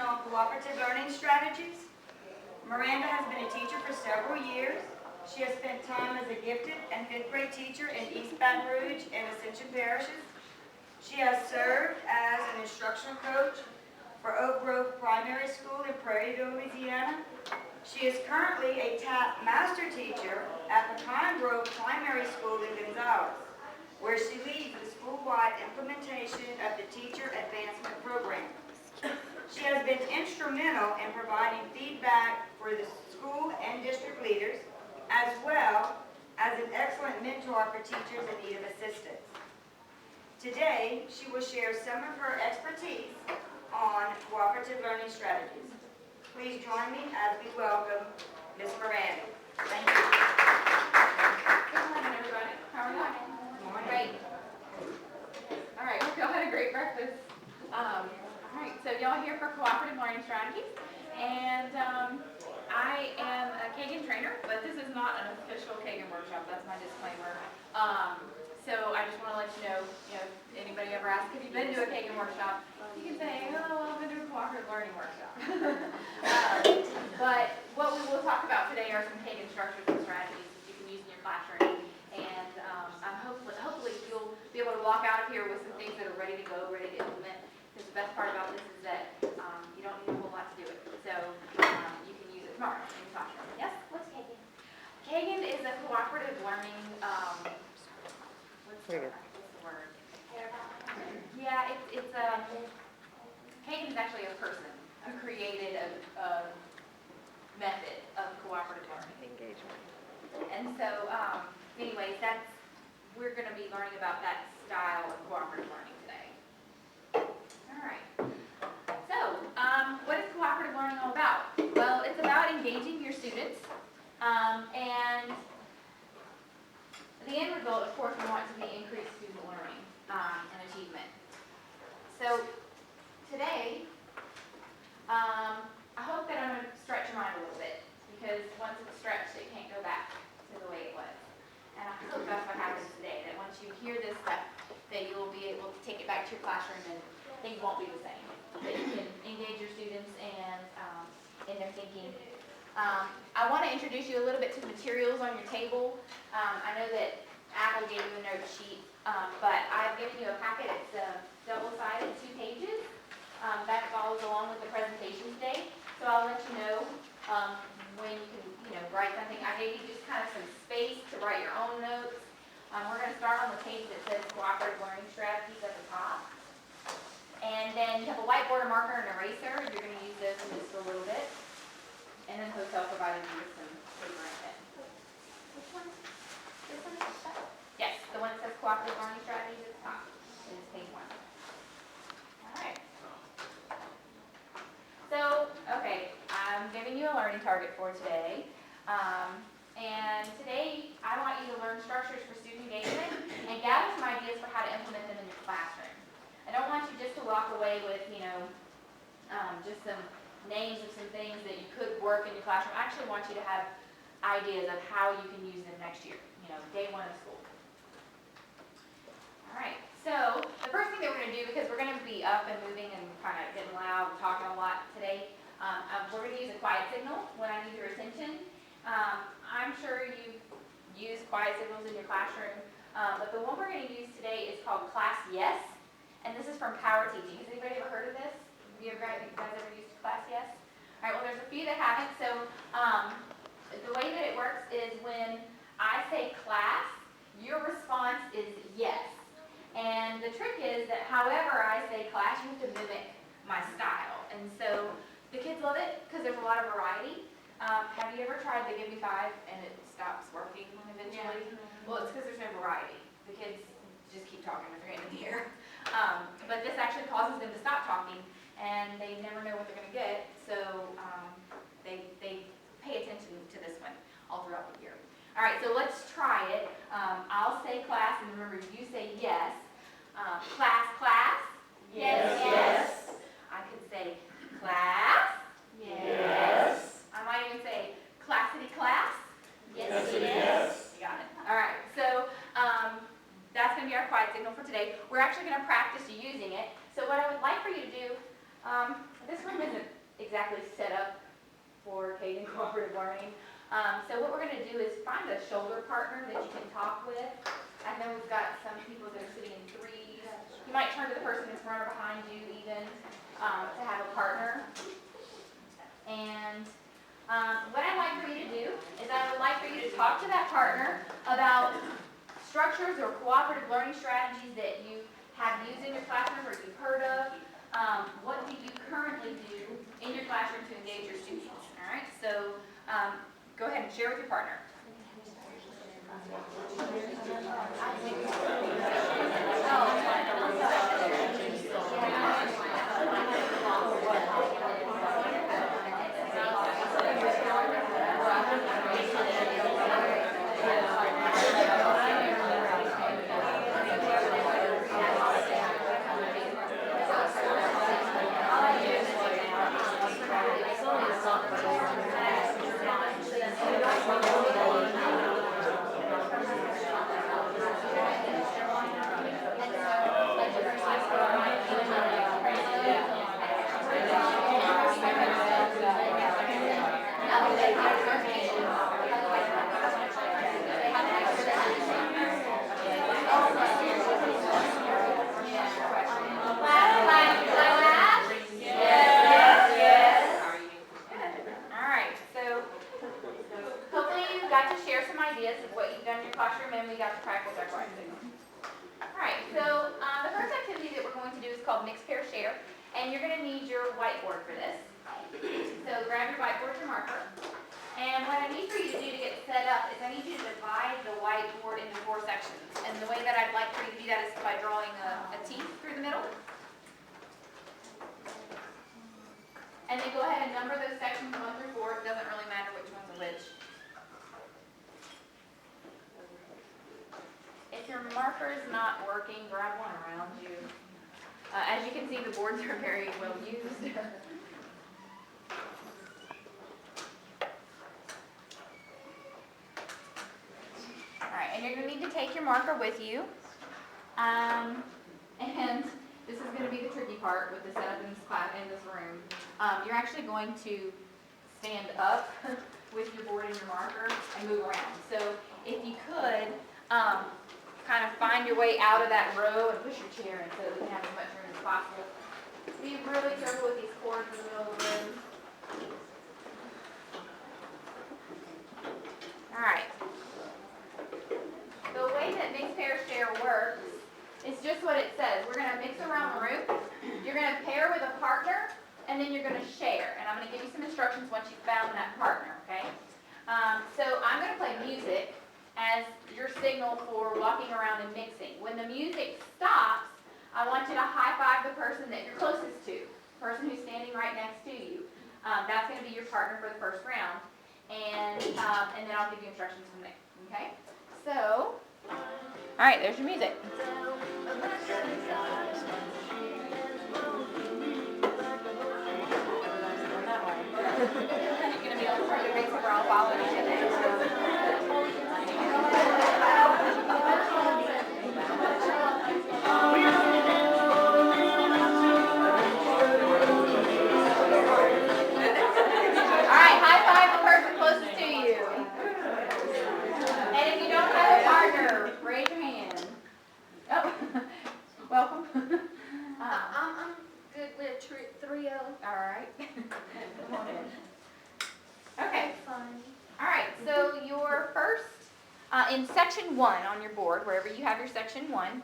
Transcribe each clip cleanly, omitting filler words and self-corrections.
on cooperative learning strategies. Miranda has been a teacher for several years. She has spent time as a gifted and fifth grade teacher in East Baton Rouge and Ascension parishes. She has served as an instructional coach for Oak Grove Primary School in Prairieville, Louisiana. She is currently a TAP master teacher at Pecan Grove Primary School in Gonzales, where she leads the school-wide implementation of the Teacher Advancement Program. She has been instrumental in providing feedback for the school and district leaders, as well as an excellent mentor for teachers in need of assistance. Today, she will share some of her expertise on cooperative learning strategies. Please join me as we welcome Ms. Miranda. Thank you. Good morning, everybody. How are you? Good morning. Great. All right, hope y'all had a great breakfast. All right, so y'all here for cooperative learning strategies, and I am a Kagan trainer, but this is not an official Kagan workshop. That's my disclaimer. So I just want to let you know, if anybody ever asks, have you been to a Kagan workshop? You can say, oh, well, I've been to a cooperative learning workshop. But what we will talk about today are some Kagan structures and strategies that you can use in your classroom. And hopefully you'll be able to walk out of here with some things that are ready to go, ready to implement. Because the best part about this is that you don't need a whole lot to do it. So you can use it tomorrow in your classroom. Yes? What's Kagan? Kagan is a cooperative learning, what's the word? Yeah, it's Kagan is actually a person who created a method of cooperative learning. Engagement. And so, anyways, we're going to be learning about that style of cooperative learning today. All right. So, what is cooperative learning all about? Well, it's about engaging your students, and the end result, of course, we want to be increased student learning and achievement. So, today, I hope that I'm going to stretch your mind a little bit, because once it's stretched, it can't go back to the way it was. And I hope that's what happens today, that once you hear this stuff, that you'll be able to take it back to your classroom and things won't be the same. That you can engage your students and in their thinking. I want to introduce you a little bit to the materials on your table. I know that Apple gave you a note sheet, but I've given you a packet. It's double-sided, 2 pages. That follows along with the presentation today. So I'll let you know when you can, write something. I gave you just kind of some space to write your own notes. We're going to start on the page that says Cooperative Learning Strategies at the top. And then you have a whiteboard, a marker, and an eraser. You're going to use those in just a little bit. And then Hotel provided you with some paper and pen. Which one? This one? Yes, the one that says Cooperative Learning Strategies at the top. It is page 1. All right. So, okay, I'm giving you a learning target for today. And today, I want you to learn structures for student engagement and gather some ideas for how to implement them in your classroom. I don't want you just to walk away with, just some names of some things that you could work in your classroom. I actually want you to have ideas of how you can use them next year, day 1 of school. All right, so the first thing that we're going to do, because we're going to be up and moving and kind of getting loud, talking a lot today, we're going to use a quiet signal when I need your attention. I'm sure you've used quiet signals in your classroom, but the one we're going to use today is called Class Yes, and this is from Power Teaching. Has anybody ever heard of this? Have you guys ever used Class Yes? All right, well, there's a few that haven't. So the way that it works is when I say class, your response is yes. And the trick is that however I say class, you have to mimic my style. And so the kids love it because there's a lot of variety. Have you ever tried the Give Me 5 and it stops working eventually? Yeah. Well, it's because there's no variety. The kids just keep talking with their hand in the air. But this actually causes them to stop talking, and they never know what they're going to get. So they pay attention to this one all throughout the year. All right, so let's try it. I'll say class, and remember, you say yes. Class, class. Yes, yes. I could say class. Yes. I might even say classity class. Yes, yes. You got it. All right, so that's going to be our quiet signal for today. We're actually going to practice using it. So what I would like for you to do, this room isn't exactly set up for Caden Cooperative Learning. So what we're going to do is find a shoulder partner that you can talk with. I know we've got some people that are sitting in threes. You might turn to the person in front or behind you even to have a partner. And what I'd like for you to do is I would like for you to talk to that partner about structures or cooperative learning strategies that you have used in your classroom or you've heard of. What do you currently do in your classroom to engage your students? All right, so go ahead and share with your partner. And you're going to need your whiteboard for this. So grab your whiteboard, your marker. And what I need for you to do to get set up is I need you to divide the whiteboard into 4 sections. And the way that I'd like for you to do that is by drawing a T through the middle. And then go ahead and number those sections 1 through 4. It doesn't really matter which one's which. If your marker is not working, grab one around you. As you can see, the boards are very well used. All right, and you're going to need to take your marker with you. And this is going to be the tricky part with the setup in this class, in this room. You're actually going to stand up with your board and your marker and move around. So if you could, kind of find your way out of that row and push your chair in so that we can have as much room as possible. Be really careful with these cords in the middle of the room. All right. The way that mix, pair, share works is just what it says. We're going to mix around the room. You're going to pair with a partner, and then you're going to share. And I'm going to give you some instructions once you've found that partner, okay? So I'm going to play music as your signal for walking around and mixing. When the music stops, I want you to high-five the person that you're closest to, the person who's standing right next to you. That's going to be your partner for the first round, and then I'll give you instructions from there, okay? So, all right, there's your music. You're going to be on the front of the race, we're all following each other. In section 1 on your board, wherever you have your section 1,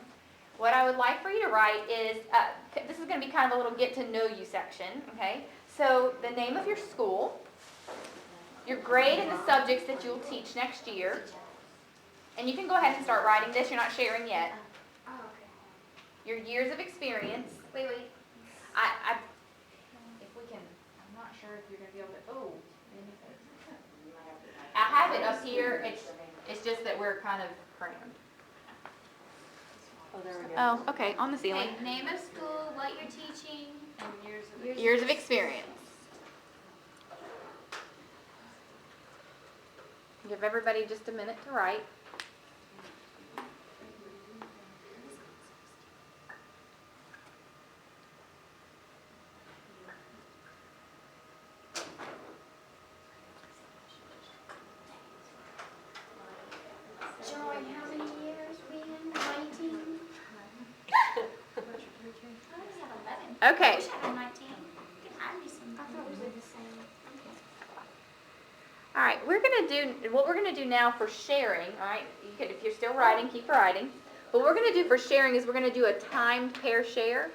what I would like for you to write is, this is going to be kind of a little get to know you section, okay? So the name of your school, your grade and the subjects that you'll teach next year, and you can go ahead and start writing this, you're not sharing yet. Your years of experience. Wait. If we can, I'm not sure if you're going to be able to, I have it up here, it's just that we're kind of crammed. Oh, there we go. Oh, okay, on the ceiling. Okay, name of school, what you're teaching, and Years of experience. Give everybody just a minute to write. I only have 11. Okay. I wish I had 19. You can add me some. I thought we were the same. All right, what we're gonna do now for sharing, all right, if you're still writing, keep writing. What we're gonna do for sharing is we're gonna do a timed pair share.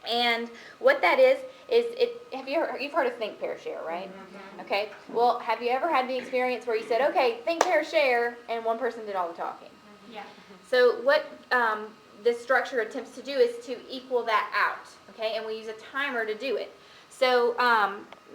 And what that is you've heard of think, pair, share, right? Mm-hmm. Okay, well, have you ever had the experience where you said, okay, think, pair, share, and one person did all the talking? Yeah. So what this structure attempts to do is to equal that out, okay, and we use a timer to do it. So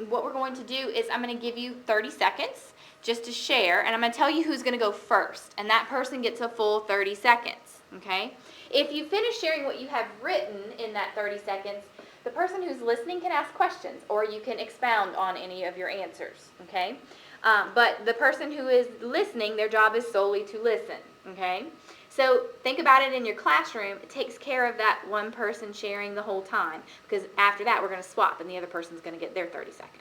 what we're going to do is I'm going to give you 30 seconds just to share, and I'm going to tell you who's going to go first, and that person gets a full 30 seconds, okay? If you finish sharing what you have written in that 30 seconds, the person who's listening can ask questions, or you can expound on any of your answers, okay? But the person who is listening, their job is solely to listen, okay? So think about it in your classroom. It takes care of that one person sharing the whole time, because after that we're going to swap and the other person's going to get their 30 seconds.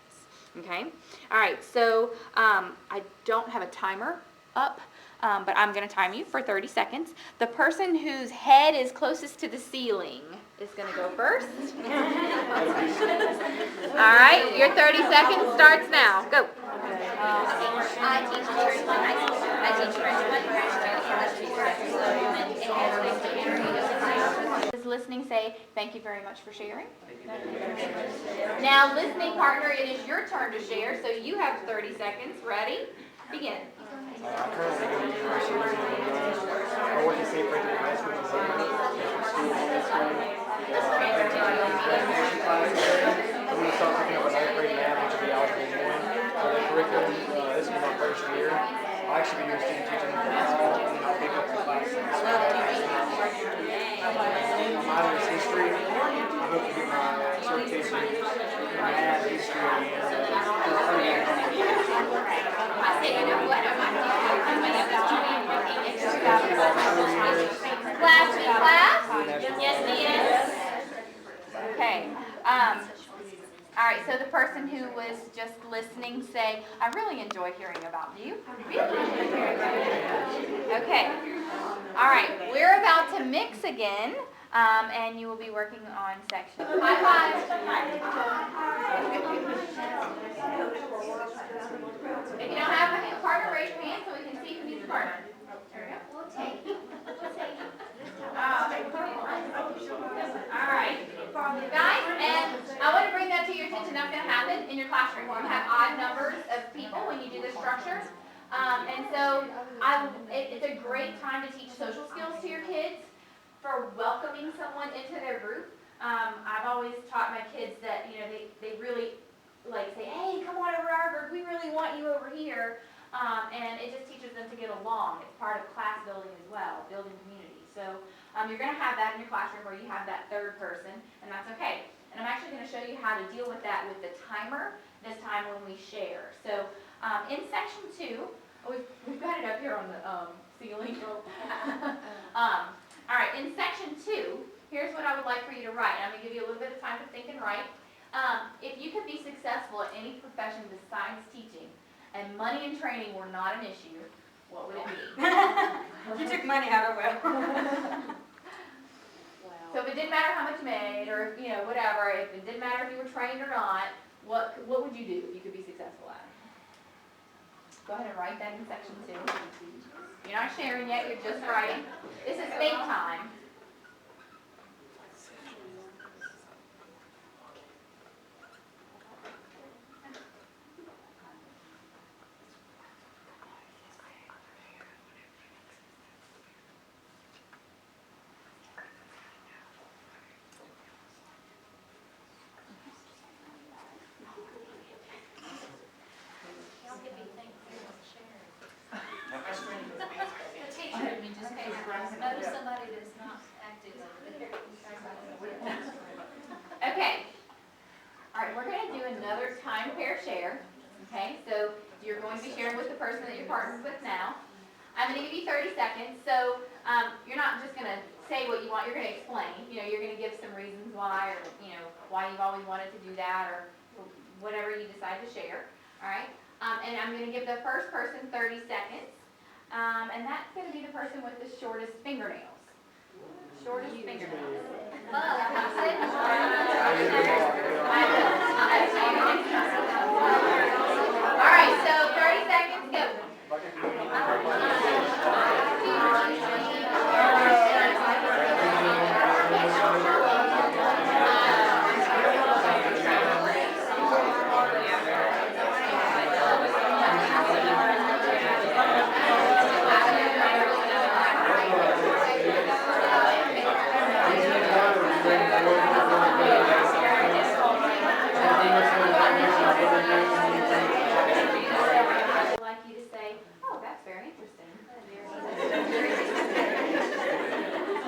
Okay? All right, so I don't have a timer up, but I'm going to time you for 30 seconds. The person whose head is closest to the ceiling is going to go first. All right, your 30 seconds starts now. Go. I teach first one high school. I teach first one Is listening say, thank you very much for sharing? Now, listening partner, it is your turn to share, so you have 30 seconds. Ready? Begin. I currently go to University of Miranda. I work in Cooperative investment and I'm going to start picking up a 9th grade math, which will be Algebra 1. For the curriculum, this is my first year. I'll actually be doing student teaching in the fall, and I'll pick up the classes. My minor is history. I hope to get my certification in math, history, Class? Yes. Okay. All right, so the person who was just listening say, I really enjoy hearing about you. I really enjoy hearing about you. Okay. All right, we're about to mix again, and you will be working on section. High five. If you don't have a partner, raise your hand so we can see who needs a partner. There we go. We'll take. All right, guys, and I want to bring that to your attention. That's going to happen in your classroom. You have odd numbers of people when you do this structure. And so it's a great time to teach social skills to your kids for welcoming someone into their group. I've always taught my kids that, they really like say, hey, come on over to our group. We really want you over here. And it just teaches them to get along. It's part of class building as well, building community. So you're going to have that in your classroom where you have that third person, and that's okay. And I'm actually going to show you how to deal with that with the timer this time when we share. So in section 2, we've got it up here on the ceiling. All right, in section 2, here's what I would like for you to write. I'm going to give you a little bit of time to think and write. If you could be successful at any profession besides teaching, and money and training were not an issue, what would it be? You took money out of it. So if it didn't matter how much you made, or whatever, if it didn't matter if you were trained or not, what would you do if you could be successful at it? Go ahead and write that in section 2. You're not sharing yet, you're just writing. This is think time. The teacher in me just came out. Notice somebody that's not active over there. Okay. All right, we're going to do another time pair share. Okay, so you're going to be sharing with the person that you're partnered with now. I'm going to give you 30 seconds. So you're not just going to say what you want. You're going to explain. You're going to give some reasons why, or why you've always wanted to do that, or whatever you decide to share. All right. And I'm going to give the first person 30 seconds. And that's going to be the person with the shortest fingernails. Shortest fingernails. All right, so 30 seconds, go. I'd like you to say, oh, that's very interesting.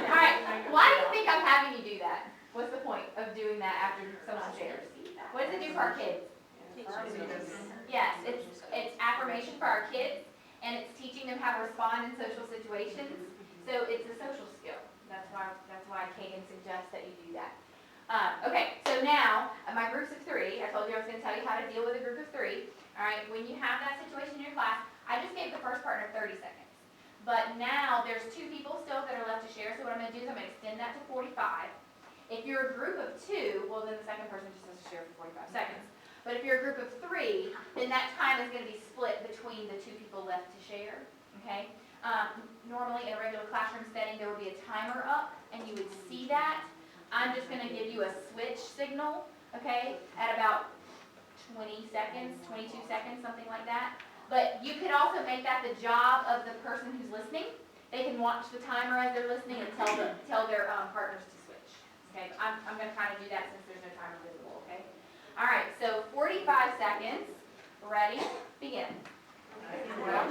All right, why do you think I'm having you do that? What's the point of doing that after someone shares? What does it do for our kids? Yes, it's affirmation for our kids, and it's teaching them how to respond in social situations. So it's a social skill. That's why Kagan suggests that you do that. Okay, so now my groups of three. I told you I was going to tell you how to deal with a group of three. All right, when you have that situation in your class, I just gave the first partner 30 seconds. But now there's two people still that are left to share. So what I'm going to do is I'm going to extend that to 45. If you're a group of two, well then the second person just has to share for 45 seconds. But if you're a group of three, then that time is going to be split between the two people left to share. Okay. Normally in a regular classroom setting, there would be a timer up, and you would see that. I'm just going to give you a switch signal, okay, at about 20 seconds, 22 seconds, something like that. But you could also make that the job of the person who's listening. They can watch the timer as they're listening and tell their partners to switch. Okay, but I'm going to kind of do that since there's no timer visible, okay? All right, so 45 seconds. Ready? Begin. Class,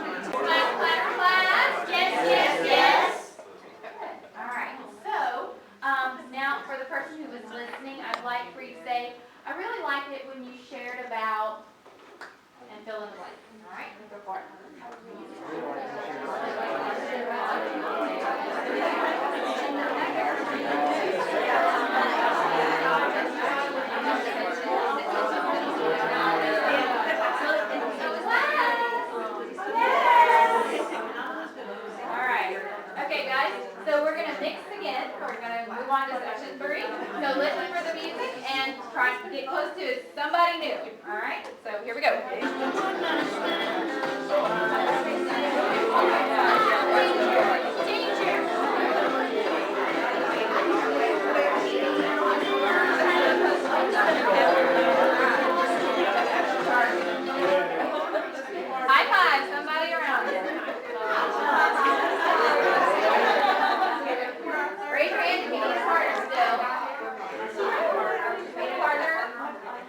class, class. Yes, yes, yes. All right, so now for the person who was listening, I'd like for you to say, I really liked it when you shared about, and fill in the blank. All right, go for it. All right, okay guys, so we're going to mix again. We're going to move on to section 3. So listen for the music and try to get close to somebody new. All right, so here we go. High five, somebody around you. Raise your hand if you need a partner still. Need a partner?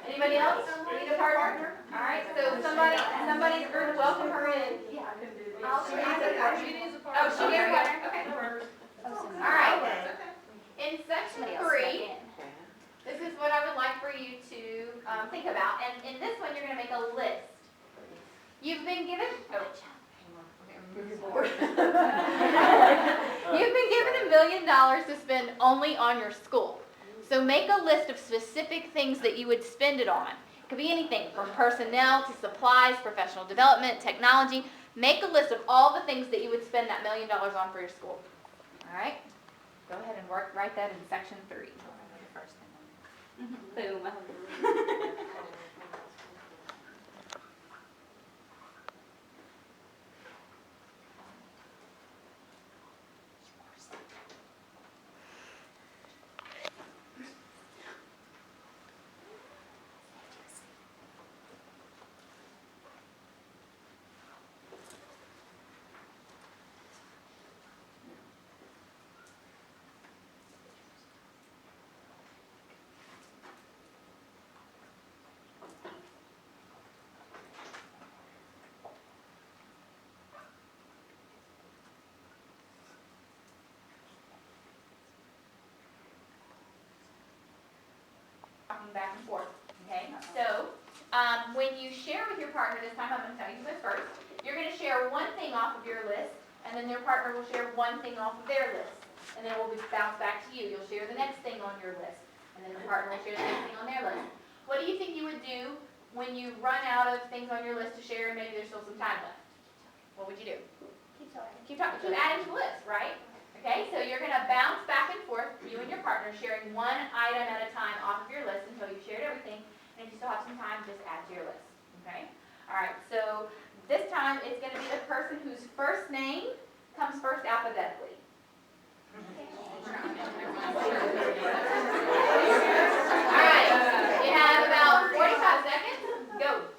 Anybody else? Need a partner? All right, so somebody's group, welcome her in. Oh, she needs a partner. Okay. All right. In section 3, this is what I would like for you to think about. And in this one, you're going to make a list. You've been given, you've been given $1 million to spend only on your school. So make a list of specific things that you would spend it on. It could be anything from personnel to supplies, professional development, technology. Make a list of all the things that you would spend that $1 million on for your school. All right? Go ahead and write that in section 3. Boom. Talking back and forth. Okay, so when you share with your partner this time, I'm going to tell you this first. You're going to share one thing off of your list, and then your partner will share one thing off of their list. And then it will bounce back to you. You'll share the next thing on your list, and then the partner will share the next thing on their list. What do you think you would do when you run out of things on your list to share and maybe there's still some time left? What would you do? Keep talking. Keep talking. Keep adding to the list, right? Okay, so you're gonna bounce back and forth, you and your partner, sharing one item at a time off of your list until you've shared everything. And if you still have some time, just add to your list, okay? All right, so this time it's gonna be the person whose first name comes first alphabetically. All right, you have about 45 seconds, go.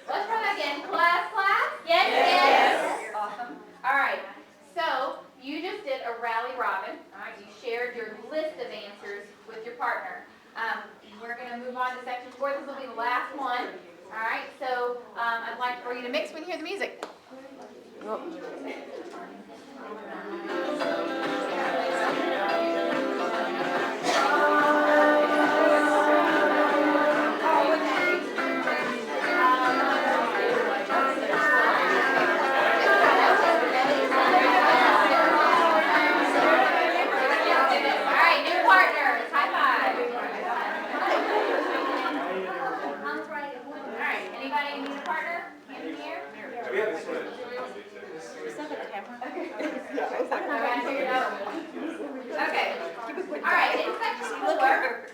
Let's try that again. Class? Yes. Awesome. All right. So you just did a rally robin. All right. You shared your list of answers with your partner. We're going to move on to section 4. This will be the last one. All right. So I'd like for you to mix when you hear the music. Okay. All right. In section 4,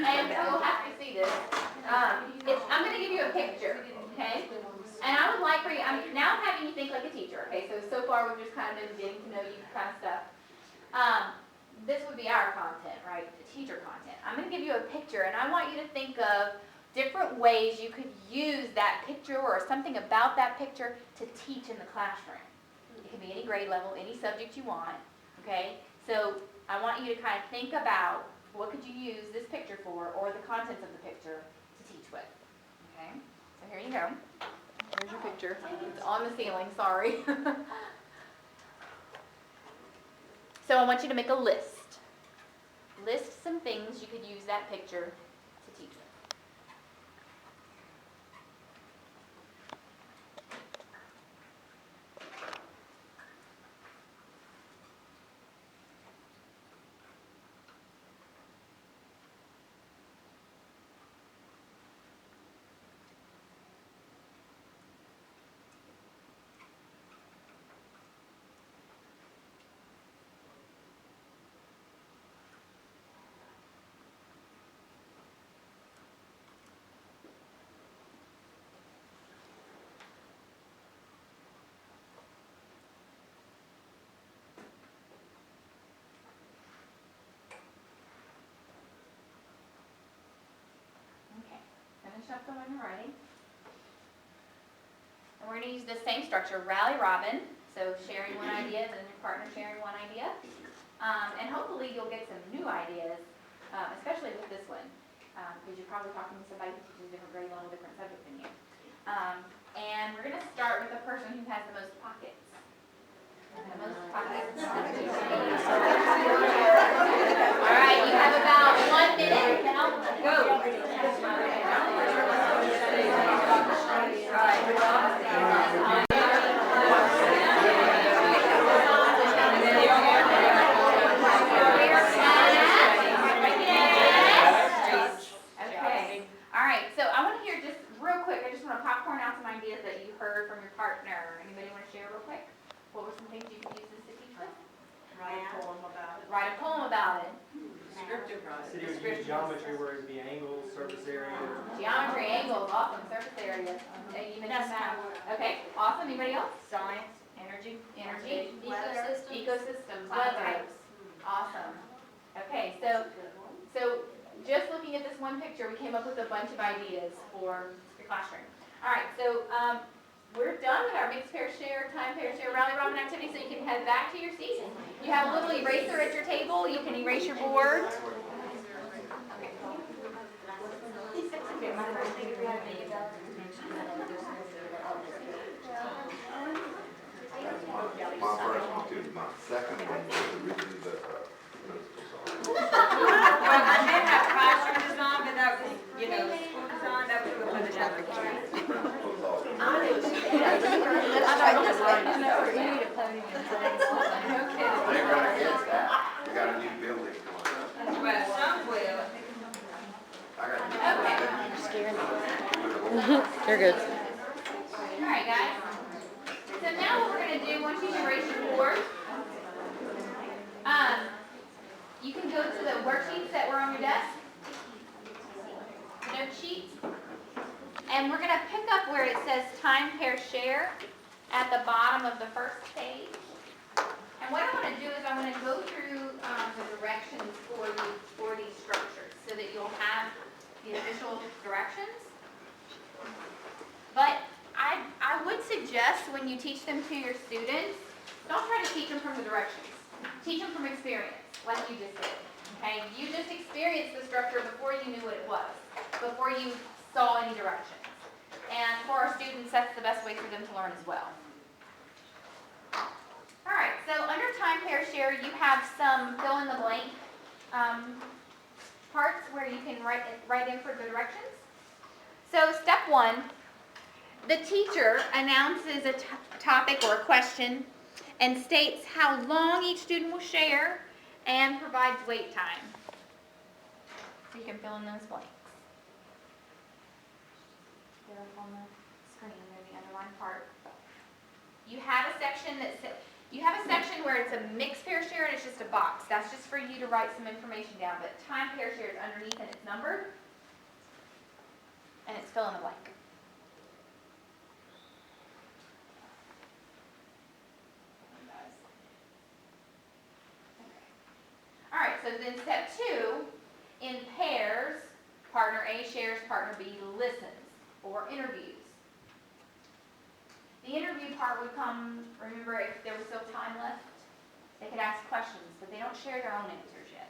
and you'll have to see this. I'm going to give you a picture, okay? And I would like for you. I'm now having you think like a teacher. Okay. So far we've just kind of been getting to know you kind of stuff. This would be our content, right? The teacher content. I'm going to give you a picture, and I want you to think of different ways you could use that picture or something about that picture to teach in the classroom. It can be any grade level, any subject you want, okay? So I want you to kind of think about what could you use this picture for or the contents of the picture to teach with, okay? So here you go. Here's your picture. It's on the ceiling, sorry. So I want you to make a list. List some things you could use that picture to teach with. Okay, finish up the one you're writing. And we're going to use the same structure, rally robin. So sharing one idea, then your partner sharing one idea. And hopefully you'll get some new ideas, especially with this one, because you're probably talking to somebody who teaches a different grade level, different subject than you. And we're going to start with the person who has the most pockets. The most pockets. All right, you have about 1 minute. Go. Ideas that you heard from your partner. Anybody want to share real quick? What were some things you could use this to teach with? Write a poem about it. Write a poem about it. Descriptive writing. City would use geometry where it'd be angles, surface area. Geometry, angles, awesome. Surface area. You mentioned that. Okay, awesome. Anybody else? Science, energy. Energy. Ecosystems. Ecosystems. Climate Weather. types. Awesome. Okay, so just looking at this one picture, we came up with a bunch of ideas for your classroom. All right, so, we're done with our mixed pair share, time pair share, rally robin activity, so you can head back to your seats. You have a little eraser at your table, you can erase your board. Okay, my first thing is we have $1 million. My first one too, my second one was originally the principal's office. Well, I did have classroom design, but that was, school design, that was what we put it out. Principal's office. They're gonna get that. We got a new building going up. Well, some will. I got a new building. You're good. All right, guys. So now what we're gonna do, once you erase your board, you can go to the worksheets that were on your desk, note sheets, and we're gonna pick up where it says time pair share at the bottom of the first page. And what I want to do is I want to go through the directions for these structures so that you'll have the official directions. But I would suggest when you teach them to your students, don't try to teach them from the directions. Teach them from experience, like you just did. Okay? You just experienced the structure before you knew what it was, before you saw any directions. And for our students, that's the best way for them to learn as well. All right, so under time pair share, you have some fill in the blank parts where you can write in for the directions. So step 1, the teacher announces a topic or a question and states how long each student will share and provides wait time. So you can fill in those blanks. They're up on the screen, they're the underlined part. You have a section where it's a mixed pair share and it's just a box. That's just for you to write some information down, but time pair share is underneath and it's numbered. And it's fill in the blank. All right, so then step 2, in pairs, partner A shares, partner B listens or interviews. The interview part would come, remember, if there was still time left, they could ask questions, but they don't share their own answers yet.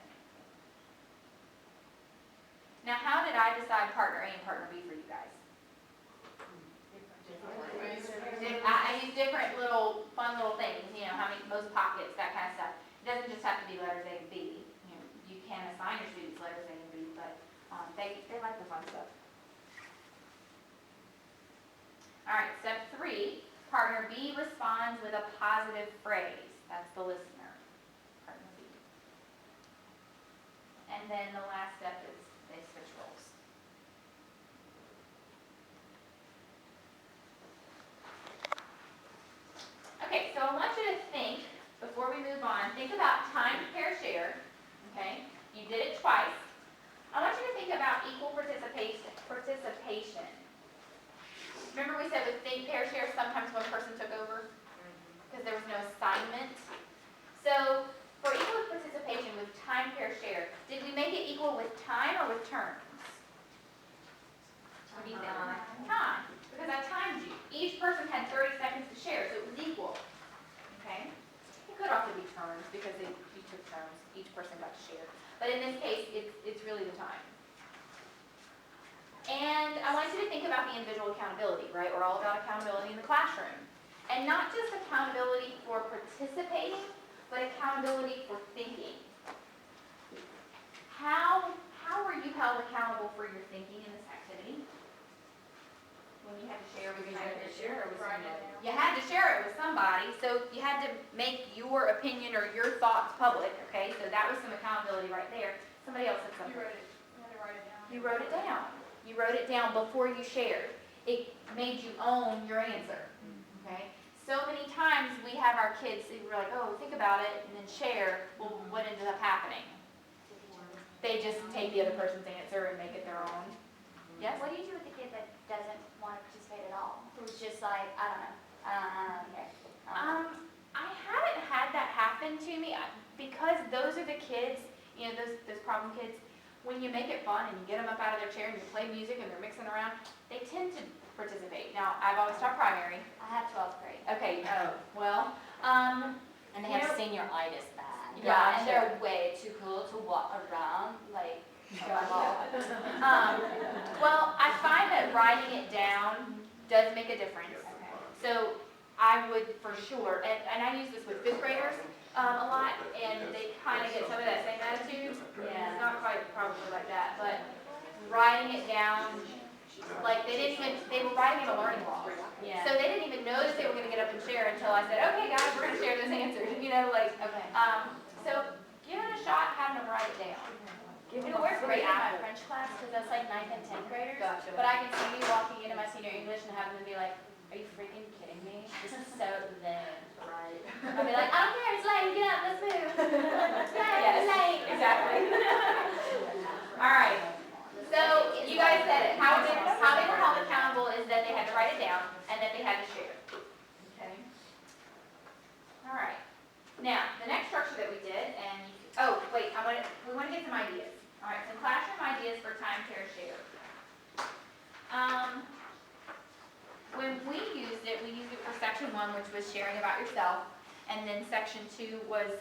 Now, how did I decide partner A and partner B for you guys? I use different fun little things, how many, most pockets, that kind of stuff. It doesn't just have to be letters A and B. You can assign your students letters A and B, but they like the fun stuff. All right, step 3, partner B responds with a positive phrase. That's the listener, partner B. And then the last step is they switch roles. Okay, so I want you to think, before we move on, think about time pair share, okay? You did it twice. I want you to think about equal participation. Remember we said with think pair share, sometimes one person took over because there was no assignment. So for equal participation with time pair share, did we make it equal with time or with terms? What do you think? Time, because I timed you. Each person had 30 seconds to share, so it was equal. Okay? It could also be terms because you took terms. Each person got to share. But in this case, it's really the time. And I want you to think about the individual accountability, right? We're all about accountability in the classroom. And not just accountability for participating, but accountability for thinking. How were you held accountable for your thinking in this activity? When you had to share with somebody. You had to share it with somebody, so you had to make your opinion or your thoughts public, okay? So that was some accountability right there. Somebody else said something. You had to write it down. You wrote it down. You wrote it down before you shared. It made you own your answer, okay? So many times we have our kids, we're like, oh, think about it, and then share. Well, what ended up happening? They just take the other person's answer and make it their own. Yes? What do you do with the kid that doesn't want to participate at all? Who's just like, I don't know, okay. I haven't had that happen to me because those are the kids, those problem kids. When you make it fun and you get them up out of their chair and you play music and they're mixing around, they tend to participate. Now, I've always taught primary. I have 12th grade. Okay, well, And they You have know- senioritis bad. Yeah, Yeah, I'm and they're way too cool to walk around, like, a lot. well, I find that writing it down does make a difference. So I would for sure, and I use this with fifth graders a lot, and they kind of get some of that same attitude. Yeah. It's not quite probably like that, but writing it down, like they were writing in a learning log. Yeah. So they didn't even know that they were gonna get up and share until I said, okay guys, we're gonna share those answers, you know, like, Okay. so give it a shot, having them write it down. It It'll works work great great in my after. French class, because that's like 9th and 10th graders. Gotcha. But I can see me walking into my senior English and having them be like, are you freaking kidding me? This is so them. Right. I'll be like, I don't care, it's late, get up, let's move. Yeah, Yes, it's late. exactly. All right, so you guys said it, how they were held accountable is that they had to write it down and that they had to share. Okay. All right, now, the next structure that we did, and, oh, wait, we want to get some ideas. All right, some classroom ideas for time care share. When we used it for section 1, which was sharing about yourself, and then section 2 was,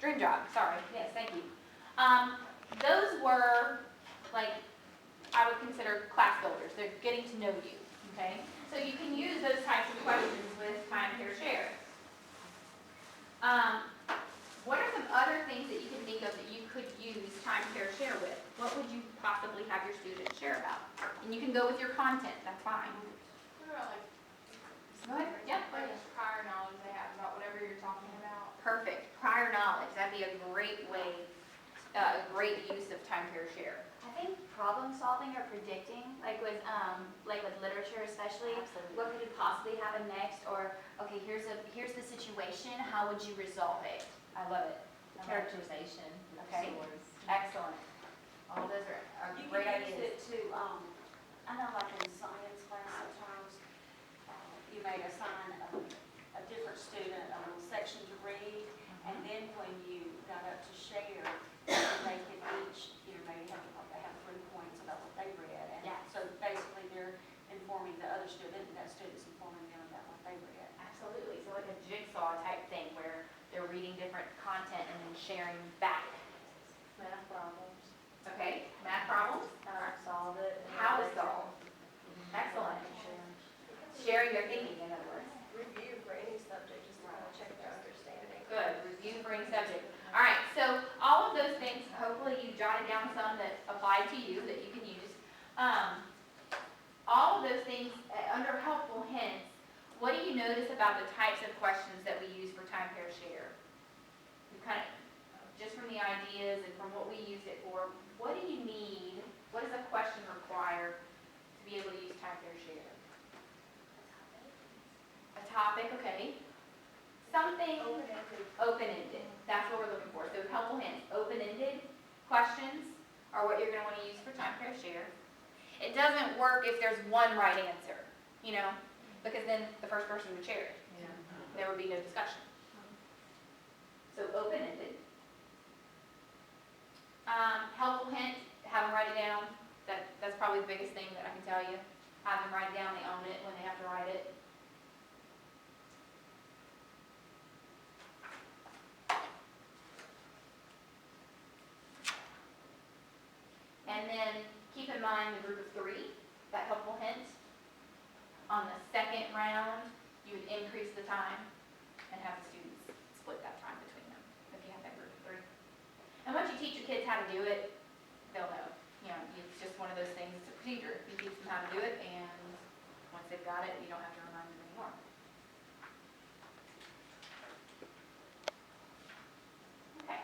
Dream job, sorry, yes, thank you. Those were, like, I would consider class builders, they're getting to know you, okay? So you can use those types of questions with time care share. What are some other things that you can think of that you could use time care share with? What would you possibly have your students share about? And you can go with your content, that's fine. What about like, Go ahead, yeah. like prior knowledge they have about whatever you're talking about? Perfect, prior knowledge, that'd be a great way, a great use of time care share. I think problem solving or predicting, like with literature especially, what could possibly happen next, or, okay, here's the situation, how would you resolve it? I love it. Characterization. Okay. Excellent. All those are You great can use ideas. it to, I know like in science class sometimes, you may assign a different student a little section to read, and then when you got up to share, they could each, maybe have 3 points about what they read. And Yeah. so basically they're informing the other student, and that student's informing them about what they read. Absolutely, so like a jigsaw type thing where they're reading different content and then sharing back. Math problems. Okay, math problems, How to solve it. how to solve. Excellent. Sharing their thinking, in other words. Review for any subject, just to check their understanding. Good, review for any subject. All right, so all of those things, hopefully you jotted down some that apply to you that you can use. All of those things, under helpful hints, what do you notice about the types of questions that we use for time care share? We kind of, just from the ideas and from what we use it for, what do you need, what does a question require to be able to use time care share? A topic, okay. Something open-ended, that's what we're looking for. So helpful hints, open-ended questions are what you're going to want to use for time care share. It doesn't work if there's one right answer, because then the first person would share it. There would be no discussion. So open-ended. Helpful hint, have them write it down. That's probably the biggest thing that I can tell you. Have them write it down, they own it when they have to write it. And then keep in mind the group of 3, that helpful hint. On the second round, you would increase the time and have the students split that time between them if you have that group of 3. And once you teach your kids how to do it, they'll know. It's just one of those things, it's a procedure. You teach them how to do it, and once they've got it, you don't have to remind them anymore. Okay.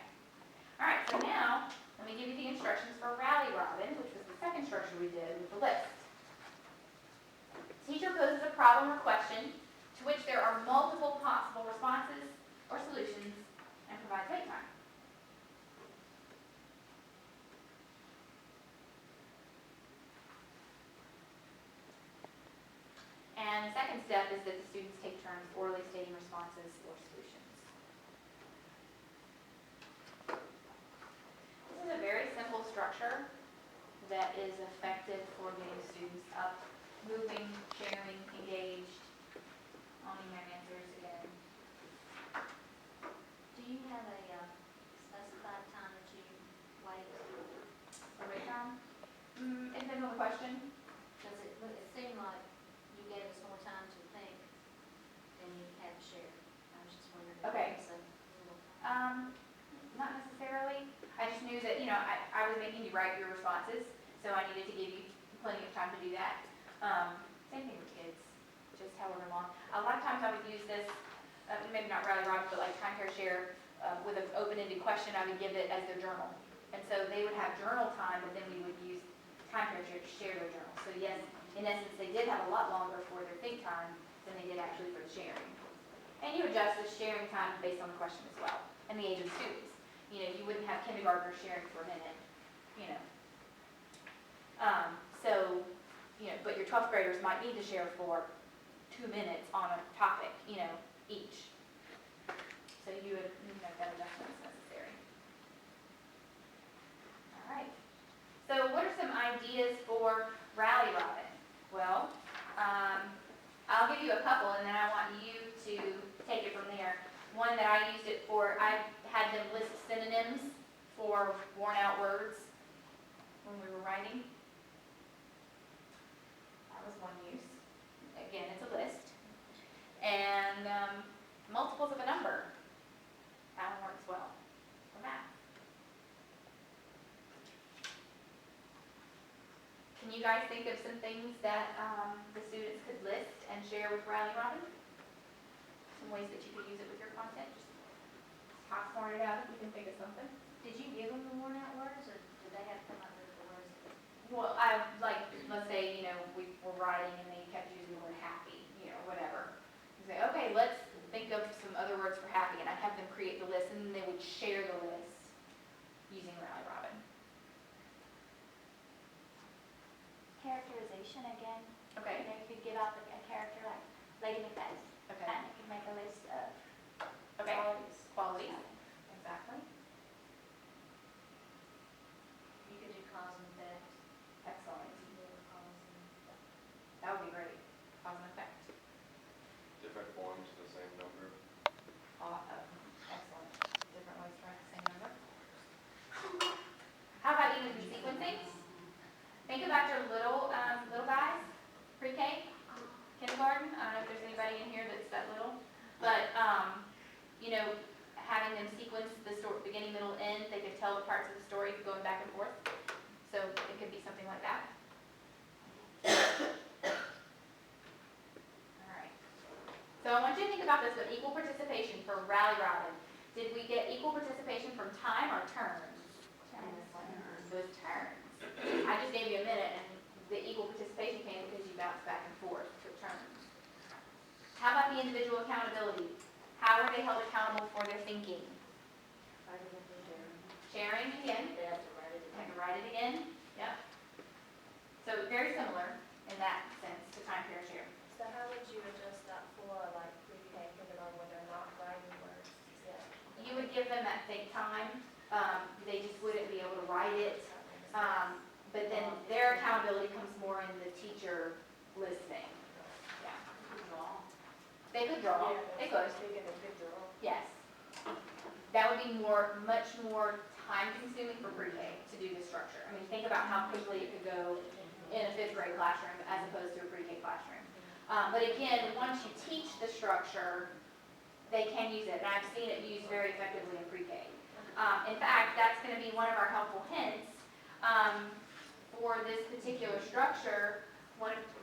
All right, so now, let me give you the instructions for Rally Robin, which was the second structure we did with the list. Teacher poses a problem or question to which there are multiple possible responses or solutions and provides wait time. And the second step is that the students take turns orally stating responses or solutions. This is a very simple structure that is effective maybe not rally robin, but like time care share, with an open-ended question, I would give it as their journal. And so they would have journal time, but then we would use time care share to share their journal. So yes, in essence, they did have a lot longer for their think time than they did actually for the sharing. And you adjust the sharing time based on the question as well, and the age of the students. You know, you wouldn't have kindergartners sharing for a minute, you know. So, you know, but your 12th graders might need to share for 2 minutes on a topic, you know, each. So you would make that adjustment as necessary. All right. So what are some ideas for Rally Robin? Well, I'll give you a couple, and then I want you to take it from there. One that I used it for, I had them list synonyms for worn out words when we were writing. That was one use. Again, it's a list. And multiples of a number. That one works well for math. Can you guys think of some things that the students could list and share with Rally Robin? Some ways that you could use it with your content? Just popcorn it out if you can think of something. Did you give them the worn out words, or did they have to come up with the words? Well, I like, let's say, you know, we were writing and they kept using the word happy, you know, whatever. You say, okay, let's think of some other words for happy, and I'd have them create the list, and then they would share the list using Rally Robin. Characterization again. Okay. You know, you could give out a character like Lady Macbeth, Okay. and it could make a list of Okay. qualities. Qualities. Exactly. You could do cause and effect. Excellent. Cause and That would be great. Cause and effect. Different forms, the same number. Excellent. Different ways to write the same number. How about even sequencing? Think about your little guys, pre-K, kindergarten. I don't know if there's anybody in here that's that little, but you know, having them sequence the story, beginning, middle, end. They could tell parts of the story going back and forth. So it could be something like that. All right. So I want you to think about this with equal participation for Rally Robin. Did we get equal participation from time or turns? Those turns. I just gave you a minute, and the equal participation came because you bounced back and forth to turns. How about the individual accountability? How are they held accountable for their thinking? Sharing again. They have to write it Have to write it again. Yep. So very similar in that sense to time care share. So how would you adjust that for like pre-K, kindergarten, when they're not writing words yet? You would give them that think time. They just wouldn't be able to write it. But then their accountability comes more in the teacher listening. Yeah. They could draw. They could. Yes. That would be much more time consuming for pre-K to do the structure. I mean, think about how quickly it could go in a 5th grade classroom as opposed to a pre-K classroom. But again, once you teach the structure, they can use it. And I've seen it used very effectively in pre-K. In fact, that's going to be one of our helpful hints for this particular structure.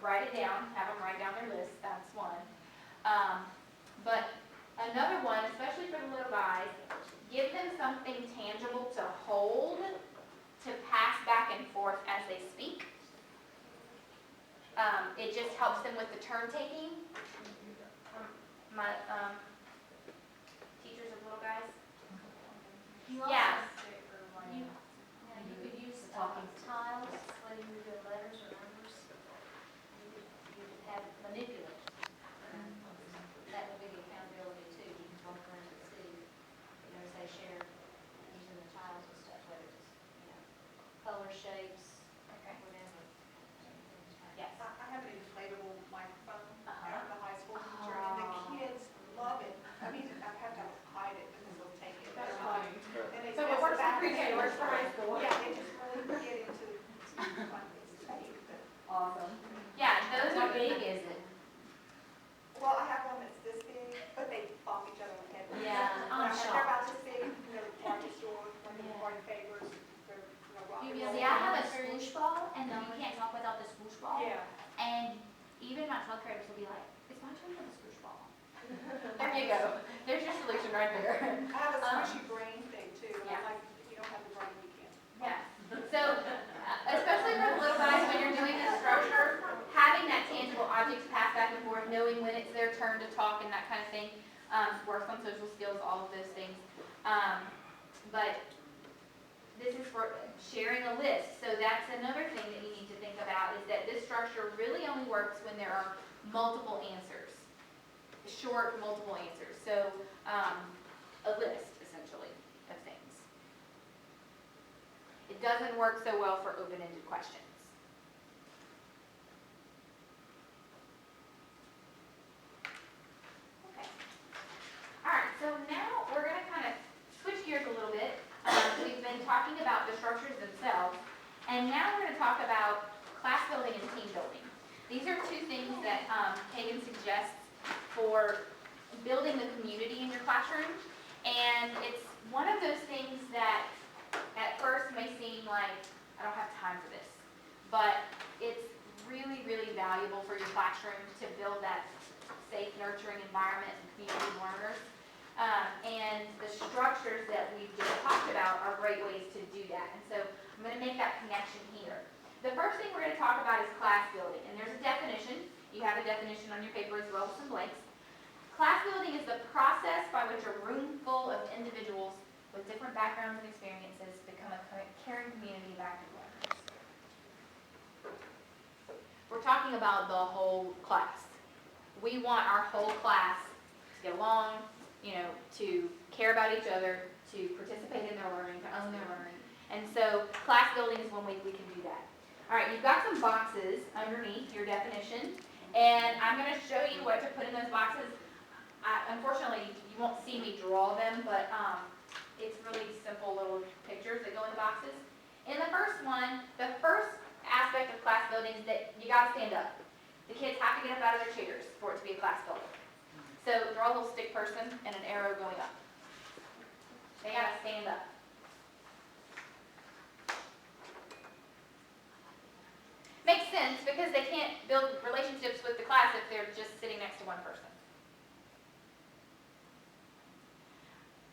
Write it down, have them write down their list, that's one. But another one, especially for the little guys, give them something tangible to hold, to pass back and forth as they speak. It just helps them with the turn taking. My teachers of little guys. Yeah. You could use talking tiles, whether you're doing letters or numbers. You could have manipulate. That would be the accountability too. You can walk around and see, you know, as they share using the tiles and stuff, whether it's, you know, color, shapes, Okay. whatever. Yes. I have an inflatable microphone Uh-huh. at the high school. works on social skills, all of those things. But this is for sharing a list. So that's another thing that you need to think about, is that this structure really only works when there are multiple answers. Short, multiple answers. So a list, essentially, of things. It doesn't work so well for open-ended questions. Okay. All right, so now we're going to kind of switch gears a little bit. We've been talking about the structures themselves, and now we're going to talk about class building and team building. These are two things that Kagan suggests for building the community in your classroom, and it's one of those things that at first may seem like, I don't have time for this, but it's really, really valuable for your classroom to build that safe, nurturing environment and community of learners. And the structures that we've just talked about are great ways to do that. And so I'm going to make that connection here. The first thing we're going to talk about is class building. And there's a definition. You have a definition on your paper as well as some blanks. Class building is the process by which a room full of individuals with different backgrounds and experiences become a caring community of active learners. We're talking about the whole class. We want our whole class to get along, to care about each other, to participate in their learning, to own their learning. And so class building is one way we can do that. All right, you've got some boxes underneath your definition, and I'm going to show you what to put in those boxes. Unfortunately, you won't see me draw them, but it's really simple little pictures that go in the boxes. In the first one, the first aspect of class building is that you got to stand up. The kids have to get up out of their chairs for it to be a class building. So draw a little stick person and an arrow going up. They got to stand up. Makes sense because they can't build relationships with the class if they're just sitting next to one person.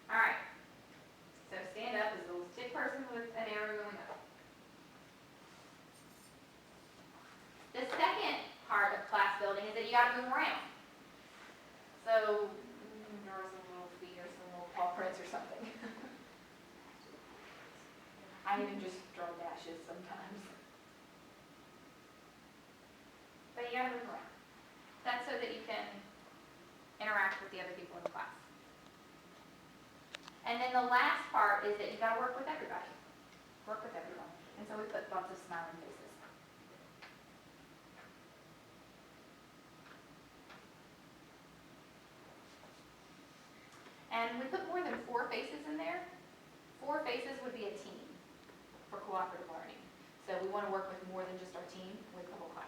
All right. So stand up is a little stick person with an arrow going up. The second part of class building is that you got to move around. So draw some little feet or some little paw prints or something. I even just draw dashes sometimes. But you gotta move around. That's so that you can interact with the other people in the class. And then the last part is that you gotta work with everybody. Work with everyone. And so we put lots of smiling faces. And we put more than 4 faces in there. 4 faces would be a team for cooperative learning. So we want to work with more than just our team, with the whole class.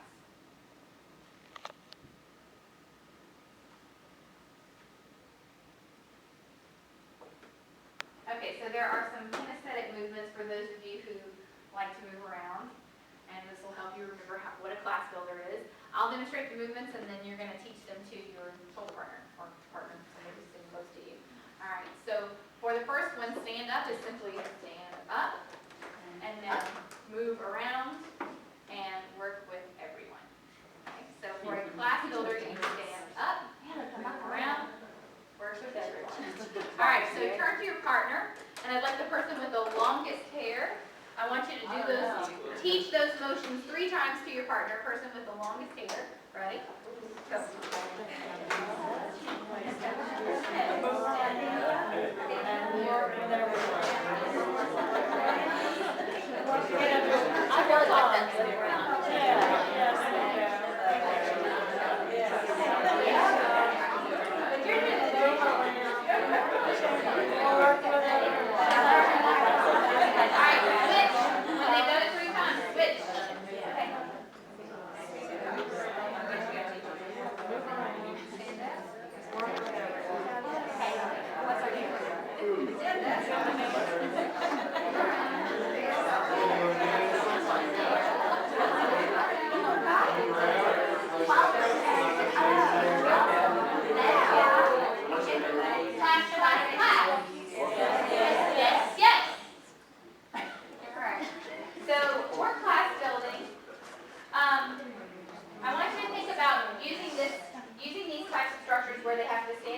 Okay, so there are some kinesthetic movements for those of you who like to move around. And this will help you remember what a class builder is. I'll demonstrate the movements and then you're going to teach them to your shoulder partner or partner, somebody who's sitting close to you. All right, so for the first one, stand up is simply stand up and then move around and work with everyone. Okay, so for a class builder, you stand up, around, work with everyone. All right, so turn to your partner, and I'd like the person with the longest hair. I want you to do those, teach those motions 3 times to your partner, person with the longest hair. Ready? Go. I really like that sitting around.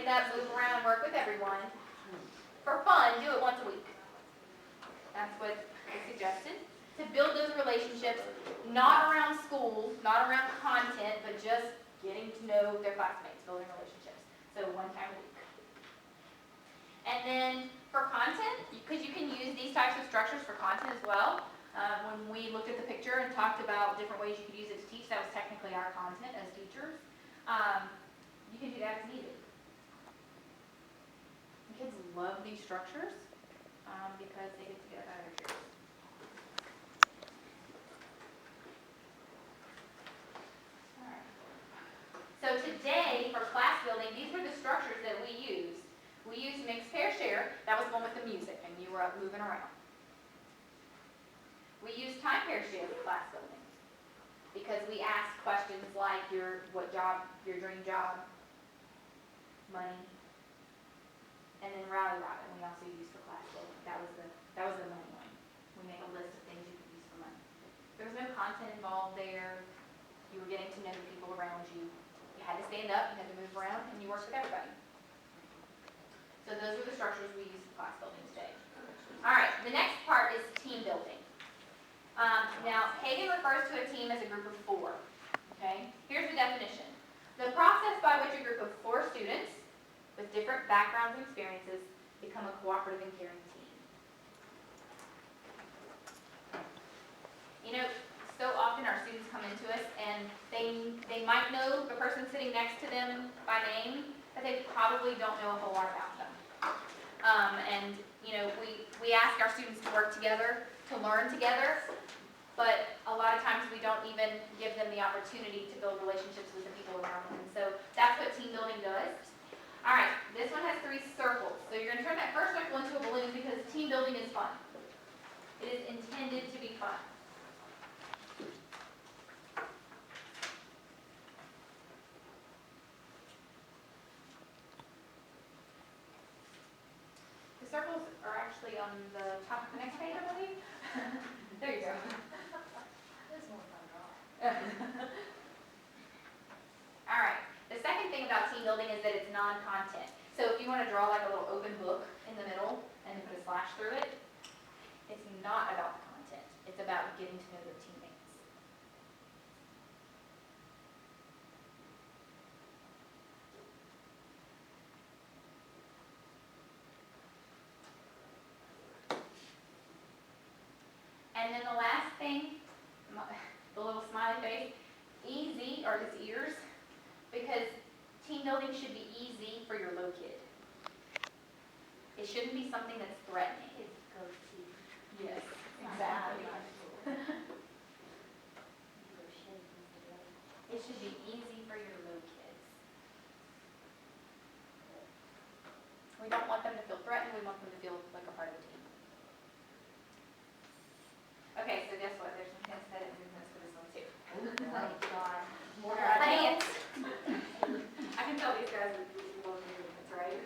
stand up, move around, work with everyone. For fun, do it once a week. That's what is suggested. To build those relationships, not around school, not around content, but just getting to know their classmates, building relationships. So one time a week. And then for content, because you can use these types of structures for content as well. When we looked at the picture and talked about different ways you could use it to teach, that was technically our content as teachers. You can do that as needed. The kids love these structures because they get to get up out of their chairs. Alright. So today, for class building, these were the structures that we used. We used mixed pair share, that was the one with the music, and you were up moving around. We used time pair share for class building because we asked questions like what job, your dream job, money, and then rally robin we also used for class building. That was the money one. We made a list of things you could use for money. There was no content involved there. You were getting to know the people around you. You had to stand up, you had to move around, and you worked with everybody. So those were the structures we used for class building today. All right, the next part is team building. Now, Hagen refers to a team as a group of 4. Okay? Here's the definition. The process by which a group of 4 students with different backgrounds and experiences become a cooperative and caring team. You know, so often our students come into us and they might know the person sitting next to them by name, but they probably don't know a whole lot about them. And you know, we ask our students to work together, to learn together, but a lot of times we don't even give them the opportunity to build relationships with the people around them. And so that's what team building does. All right, this one has 3 circles. So you're going to turn that first circle into a balloon because team building is fun. It is intended to be fun. The circles are actually on the top of the next page, I believe. There you go. It's more fun drawing. All right. The second thing about team building is that it's non-content. So if you want to draw like a little open book in the middle and then put a slash through it, it's not about the content. It's about getting to know their teammates. And then the last thing, the little smiley face, easy are his ears, because team building should be easy for your low kid. It shouldn't be something that's threatening. It's go-to. Yes, exactly. It should be easy for your low kids. We don't want them to feel threatened, we want them to feel like a part of the team. Okay, so guess what? There's some hints that it movements for this one too. Oh, God. More hands. I can tell these guys love movements, right?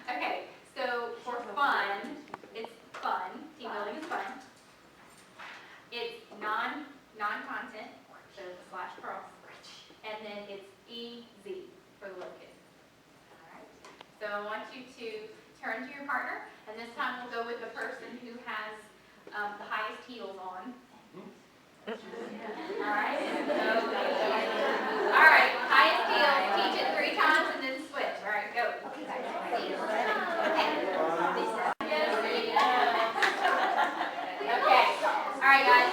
Okay, so for fun, it's fun. Team building is fun. It's non-content, so slash cross. And then it's easy for the low kid. All right. So I want you to turn to your partner, and this time we'll go with the person who has the highest heels on. All right. All right. Highest heels. Teach it 3 times and then switch. All right. Go. Okay. All right, guys.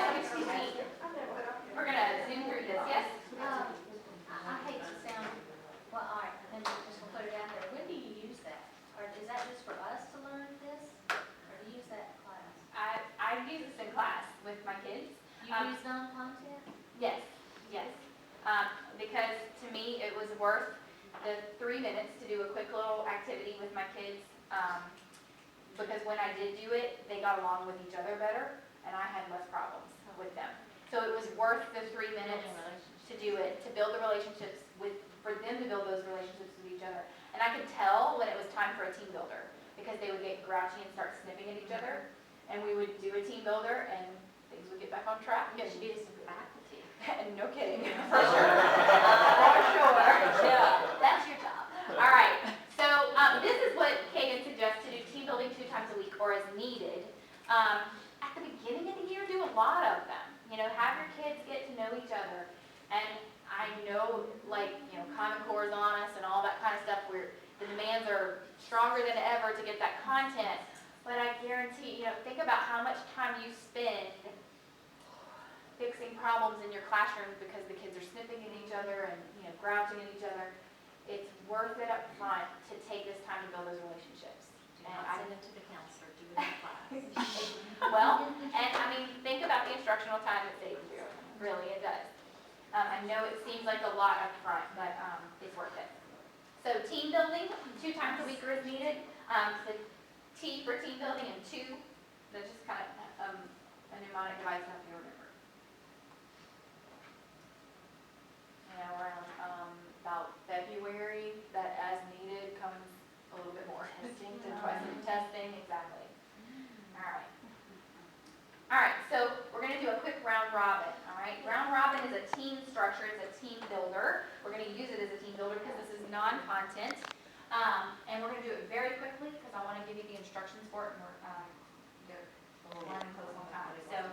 We're gonna zoom through this. Yes. I hate to sound, well, all right, and just to put it out there, when do you use that? Or is that just for us to learn this, or do you use that in class? I use this in class with my kids. You use non-content? Yes, yes. Because to me, it was worth the 3 minutes to do a quick little activity with my kids. Because when I did do it, they got along with each other better, and I had less problems with them. So it was worth the 3 minutes to do it, to build the relationships for them to build those relationships with each other. And I could tell when it was time for a team builder, because they would get grouchy and start snipping at each other. And we would do a team builder, and things would get back on track. You should be some faculty. And no kidding, for sure. For sure. Yeah, that's your job. All right, so At the beginning of the year, do a lot of them. You know, have your kids get to know each other. And I know, like, you know, Common Core is on us and all that kind of stuff, where the demands are stronger than ever to get that content. But I guarantee, you know, think about how much time you spend fixing problems in your classroom because the kids are snipping at each other and, you know, grouching at each other. It's worth it up front to take this time to build those relationships. Do not send them to the counselor, do it in class. Well, and I mean, think about the instructional time it saves you. Really, it does. I know it seems like a lot up front, but it's worth it. So team building, 2 times a week is needed. The T for team building and 2, that's just kind of a mnemonic device you have to remember. You know, around about February, that as needed comes a little bit more testing, testing, exactly. All right. All right, so we're going to do a quick round robin, all right? Round robin is a team structure, it's a team builder. We're going to use it as a team builder because this is non-content. And we're going to do it very quickly because I want to give you the instructions for it, and we're running close on time. So,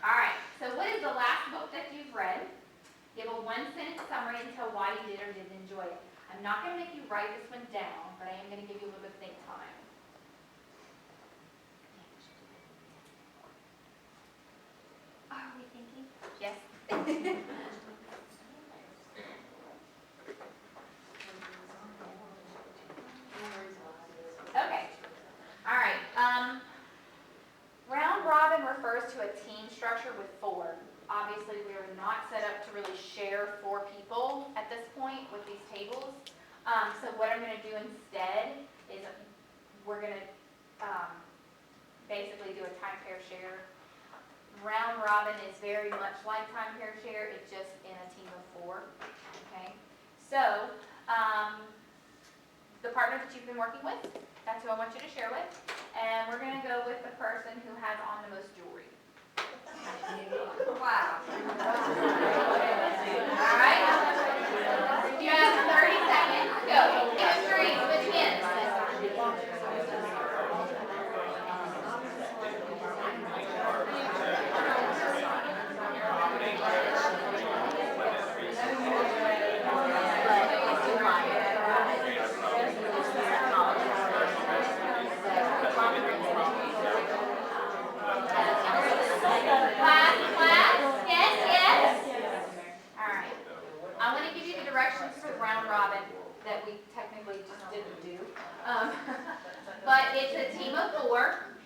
all right, so what is the last book that you've read? Give a 1-sentence summary and tell why you did or didn't enjoy it. I'm not going to make you write this one down, but I am going to give you a little bit of think time. Are we thinking? Yes? Okay. All right. Round robin refers to a team structure with 4. Obviously, we are not set up to really share 4 people at this point with these tables. So what I'm going to do instead is we're going to basically do a time pair share. Round robin is very much like time pair share, it's just in a team of 4. Okay. So the partner that you've been working with, that's who I want you to share with. And we're going to go with the person who has on the most jewelry. Wow. All right. You have 30 seconds. Go. Give us 3. Switch hands. That we technically just didn't do. But it's a team of 4.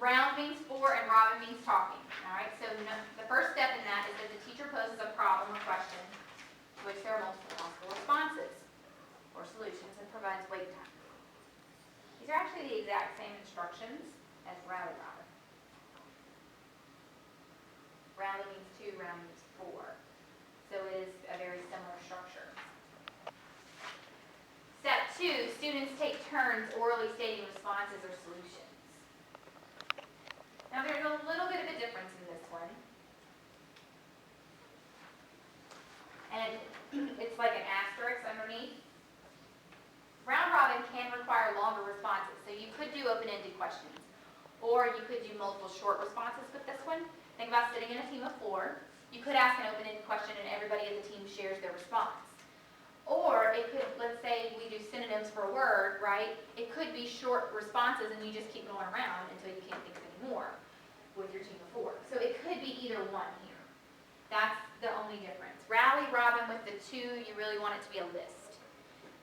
Round means 4 and robin means talking. All right, so the first step in that is that the teacher poses a problem or question to which there are multiple possible responses or solutions and provides wait time. These are actually the exact same instructions as rally robin. Rally means 2, round means 4. So it is a very similar structure. Step 2, students take turns orally stating responses or solutions. Now there's a little bit of a difference in this one. And it's like an asterisk underneath. Round robin can require longer responses, so you could do open-ended questions. Or you could do multiple short responses with this one. Think about sitting in a team of 4. You could ask an open-ended question and everybody in the team shares their response. Or it could, let's say we do synonyms for a word, right? It could be short responses and you just keep going around until you can't think of any more with your team of 4. So it could be either one here. That's the only difference. Rally robin with the 2, you really want it to be a list.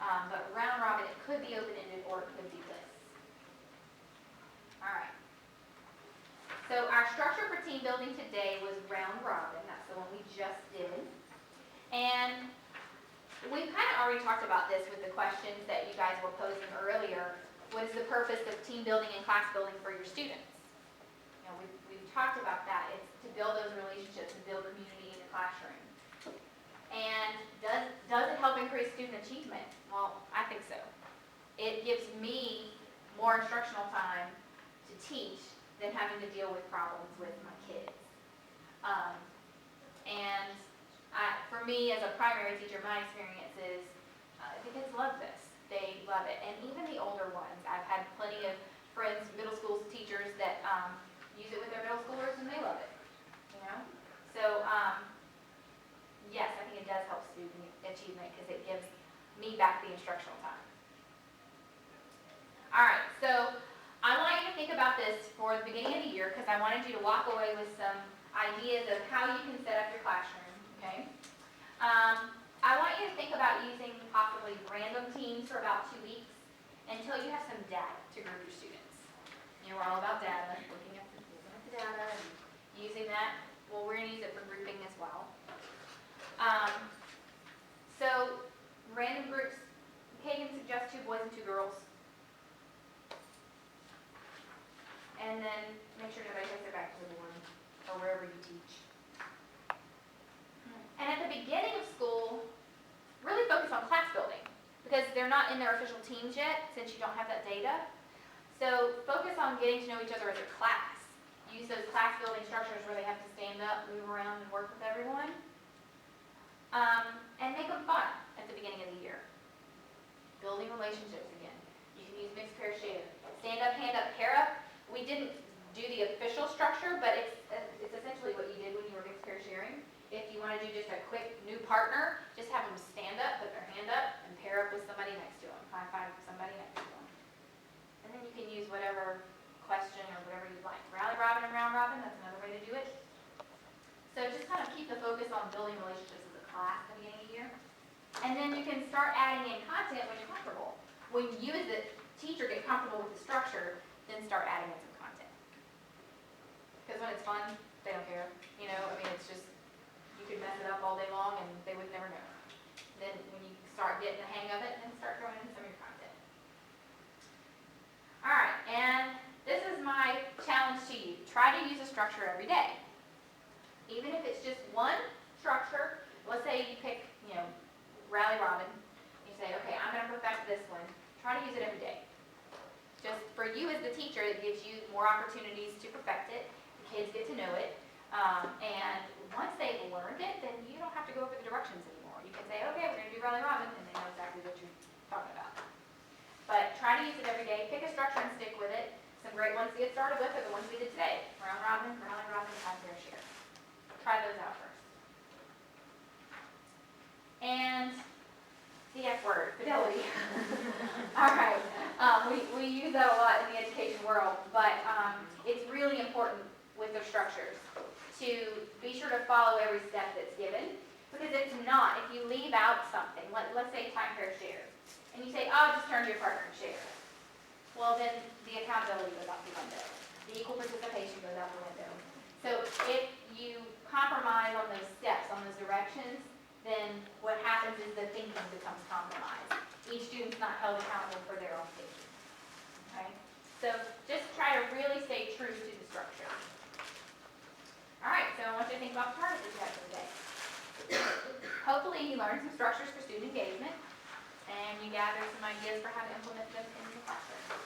But round robin, it could be open-ended or it could be lists. All right. So our structure for team building today was round robin. That's the one we just did. And we've kind of already talked about this with the questions that you guys were posing earlier. What is the purpose of team building and class building for your students? You know, we've talked about that. It's to build those relationships and build community in the classroom. And does it help increase student achievement? Well, I think so. It gives me more instructional time to teach than having to deal with problems with my kids. For me, as a primary teacher, my experience is the kids love this. They love it. And even the older ones, I've had plenty of friends, middle school teachers that use it with their middle schoolers and they love it, you know? So, yes, I think it does help student achievement because it gives me back the instructional time. All right, so I want you to think about this for the beginning of the year because I wanted you to walk away with some ideas of how you can set up your classroom, okay? I want you to think about using possibly random teams for about 2 weeks until you have some data to group your students. You know, we're all about data, looking at the data and using that. Well, we're going to use it for grouping as well. So, random groups, Kagan suggests 2 boys and 2 girls. And then make sure nobody takes it back to the board or wherever you teach. And at the beginning of school, really focus on class building because they're not in their official teams yet since you don't have that data. So focus on getting to know each other as a class. Use those class building structures where they have to stand up, move around, and work with everyone. And make them fun at the beginning of the year. Building relationships again. You can use mixed pair share. Stand up, hand up, pair up. We didn't do the official structure, but it's essentially what you did when you were mixed pair sharing. If you want to do just a quick new partner, just have them stand up, put their hand up, and pair up with somebody next to them. High five somebody next to them. And then you can use whatever question or whatever you'd like. Rally robin and round robin, that's another way to do it. So just kind of keep the focus on building relationships as a class at the beginning of the year. And then you can start adding in content when you're comfortable. When you as the teacher get comfortable with the structure, then start adding in some content. Because when it's fun, they don't care. You know, I mean, it's just, you could mess it up all day long and they would never know. Then when you start getting the hang of it, then start throwing in some of your content. All right, and this is my challenge to you. Try to use a structure every day. Even if it's just one structure, let's say you pick, you know, Rally Robin. You say, okay, I'm going to perfect this one. Try to use it every day. Just for you as the teacher, it gives you more opportunities to perfect it. The kids get to know it. And once they've learned it, then you don't have to go over the directions anymore. You can say, okay, we're going to do Rally Robin, and they know exactly what you're talking about. But try to use it every day. Pick a structure and stick with it. Some great ones to get started with are the ones we did today. Round Robin, Rally Robin, and Time Fair Share. Try those out first. And the F word, fidelity. All right, we use that a lot in the education world, but it's really important with the structures to be sure to follow every step that's given, because if not, if you leave out something, let's say Time Fair Share, and you say, oh, just turn to your partner and share. Well, then the accountability goes out the window. The equal participation goes out the window. So if you compromise on those steps, on those directions, then what happens is the thinking becomes compromised. Each student's not held accountable for their own thinking. Okay? So just try to really stay true to the structure. All right, so I want you to think about the targets that you have for the day. Hopefully you learned some structures for student engagement, and you gather some ideas for how to implement them in the classroom.